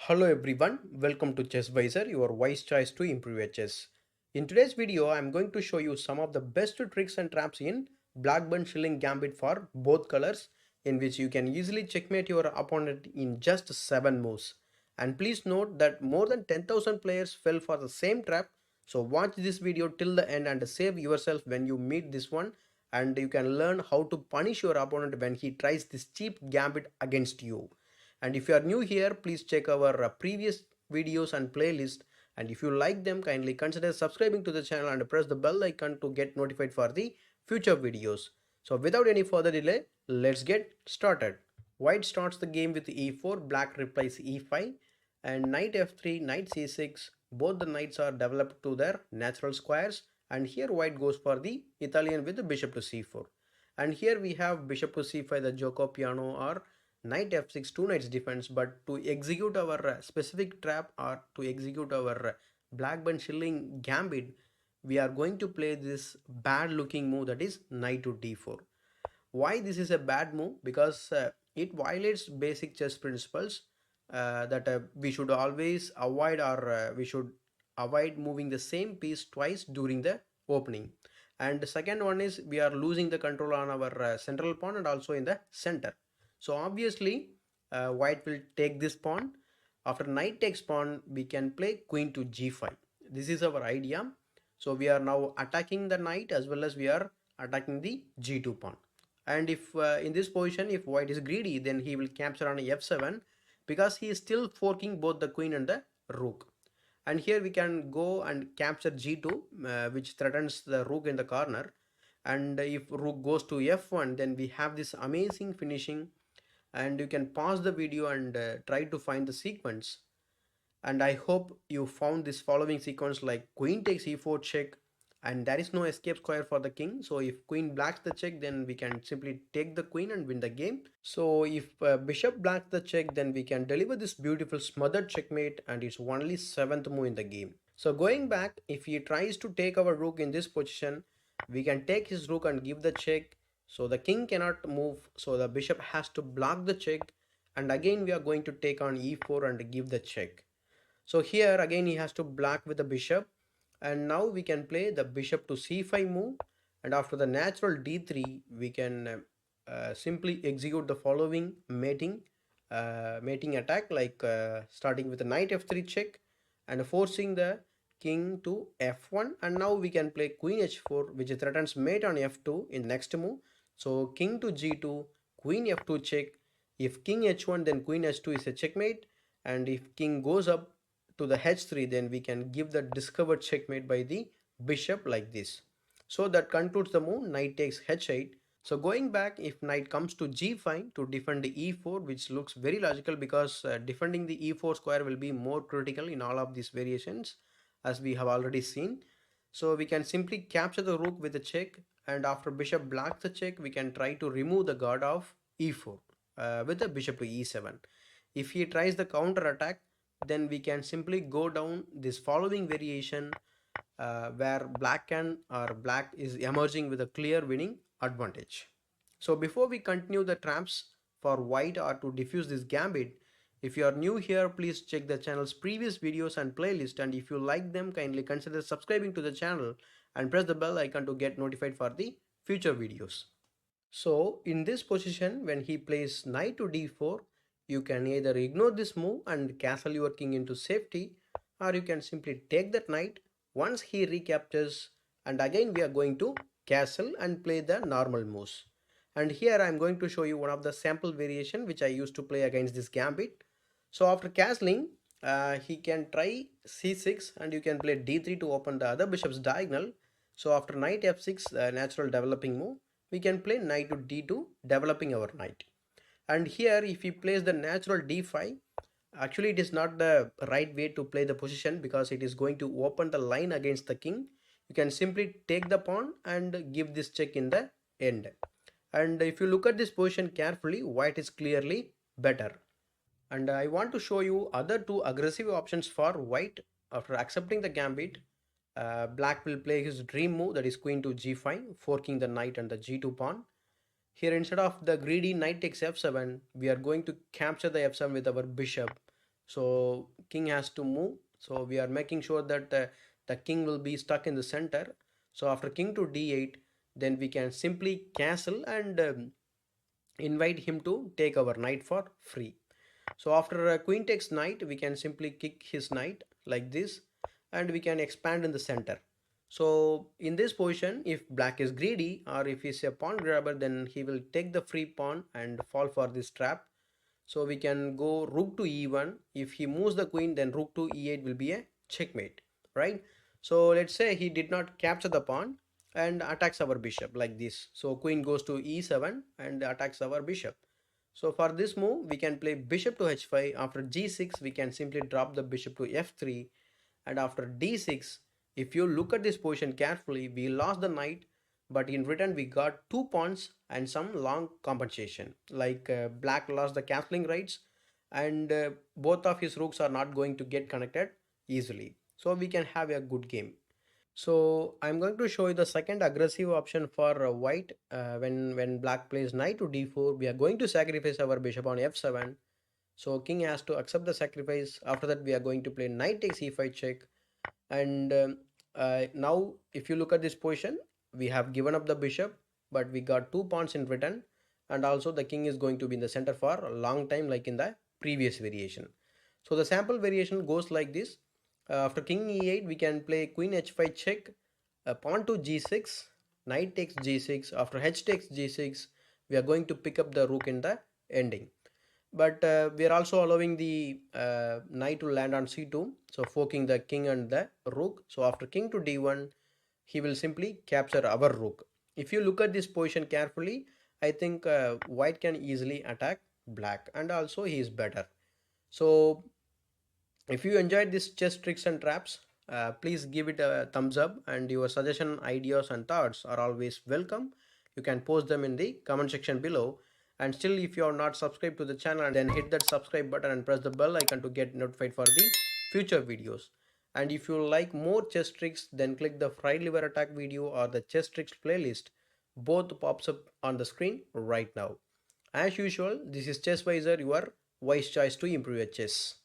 Hello everyone, welcome to ChessVisor, your wise choice to improve your chess. In today's video, I am going to show you some of the best tricks and traps in Blackburne Shilling Gambit for both colors, in which you can easily checkmate your opponent in just 7 moves. And please note that more than 10,000 players fell for the same trap, so watch this video till the end and save yourself when you meet this one, and you can learn how to punish your opponent when he tries this cheap gambit against you. And if you are new here, please check our previous videos and playlist, and if you like them, kindly consider subscribing to the channel and press the bell icon to get notified for the future videos. So without any further delay, let's get started. White starts the game with e4, black replies e5, and knight f3, knight c6. Both the knights are developed to their natural squares, and here white goes for the Italian with the bishop to c4. And here we have bishop to c5, the gioco piano, or knight f6, two knights defense. But to execute our specific trap, or to execute our Blackburne Shilling Gambit, we are going to play this bad looking move, that is knight to d4. Why this is a bad move? Because it violates basic chess principles, that we should always avoid, or we should avoid moving the same piece twice during the opening. And the second one is we are losing the control on our central pawn and also in the center. So obviously white will take this pawn. After knight takes pawn, we can play queen to g5. This is our idea. So we are now attacking the knight as well as we are attacking the g2 pawn. And if in this position, if white is greedy, then he will capture on f7, because he is still forking both the queen and the rook. And here we can go and capture g2, which threatens the rook in the corner. And if rook goes to f1, then we have this amazing finishing. And you can pause the video and try to find the sequence. And I hope you found this following sequence, like queen takes e4 check, and there is no escape square for the king. So if queen blacks the check, then we can simply take the queen and win the game. So if bishop blacks the check, then we can deliver this beautiful smothered checkmate, and it's only 7th move in the game. So going back, if he tries to take our rook in this position, we can take his rook and give the check. So the king cannot move, so the bishop has to block the check, and again we are going to take on e4 and give the check. So here again he has to block with the bishop, and now we can play the bishop to c5 move, and after the natural d3 we can simply execute the following mating attack, like starting with the knight f3 check and forcing the king to f1. And now we can play queen h4, which threatens mate on f2 in the next move. So king to g2, queen f2 check. If king h1, then queen h2 is a checkmate, and if king goes up to the h3, then we can give the discovered checkmate by the bishop like this. So that concludes the move knight takes h8. So going back, if knight comes to g5 to defend the e4, which looks very logical, because defending the e4 square will be more critical in all of these variations, as we have already seen. So we can simply capture the rook with a check, and after bishop blocks the check, we can try to remove the guard of e4 with the bishop to e7. If he tries the counter attack, then we can simply go down this following variation, where black is emerging with a clear winning advantage. So before we continue the traps for white or to diffuse this gambit, if you are new here, please check the channel's previous videos and playlist, and if you like them, kindly consider subscribing to the channel and press the bell icon to get notified for the future videos. So in this position, when he plays knight to d4, you can either ignore this move and castle your king into safety, or you can simply take that knight once he recaptures, and again we are going to castle and play the normal moves. And here I am going to show you one of the sample variation which I used to play against this gambit. So after castling, he can try c6, and you can play d3 to open the other bishop's diagonal. So after knight f6, natural developing move, we can play knight to d2, developing our knight. And here if he plays the natural d5, actually it is not the right way to play the position, because it is going to open the line against the king. You can simply take the pawn and give this check in the end. And if you look at this position carefully, white is clearly better. And I want to show you other two aggressive options for white. After accepting the gambit, black will play his dream move, that is queen to g5, forking the knight and the g2 pawn. Here instead of the greedy knight takes f7, we are going to capture the f7 with our bishop, So king has to move. So we are making sure that the king will be stuck in the center. So after king to d8, then we can simply castle and invite him to take our knight for free. So after queen takes knight, we can simply kick his knight like this, and we can expand in the center. So in this position, if black is greedy or if he's a pawn grabber, then he will take the free pawn and fall for this trap. So we can go rook to e1. If he moves the queen, then rook to e8 will be a checkmate, right? So let's say he did not capture the pawn and attacks our bishop like this. So queen goes to e7 and attacks our bishop. So for this move, we can play bishop to h5. After g6, we can simply drop the bishop to f3. And after d6, if you look at this position carefully, we lost the knight, but in return we got two pawns and some long compensation. Like black lost the castling rights, and both of his rooks are not going to get connected easily. So we can have a good game. So I'm going to show you the second aggressive option for white. When black plays knight to d4, we are going to sacrifice our bishop on f7. So king has to accept the sacrifice. After that, we are going to play knight takes e5 check. And now if you look at this position, we have given up the bishop, but we got two pawns in return, and also the king is going to be in the center for a long time like in the previous variation. So the sample variation goes like this. After king e8, we can play queen h5 check, pawn to g6, knight takes g6. After h takes g6, we are going to pick up the rook in the ending, but we are also allowing the knight to land on c2, so forking the king and the rook. So after king to d1, he will simply capture our rook. If you look at this position carefully, I think white can easily attack black, and also he is better. So if you enjoyed this chess tricks and traps, please give it a thumbs up, and your suggestion, ideas and thoughts are always welcome. You can post them in the comment section below. And still, if you are not subscribed to the channel, then hit that subscribe button and press the bell icon to get notified for the future videos. And if you like more chess tricks, then click the fried liver attack video or the chess tricks playlist. Both pops up on the screen right now. As usual, this is Chessvisor, your wise choice to improve your chess.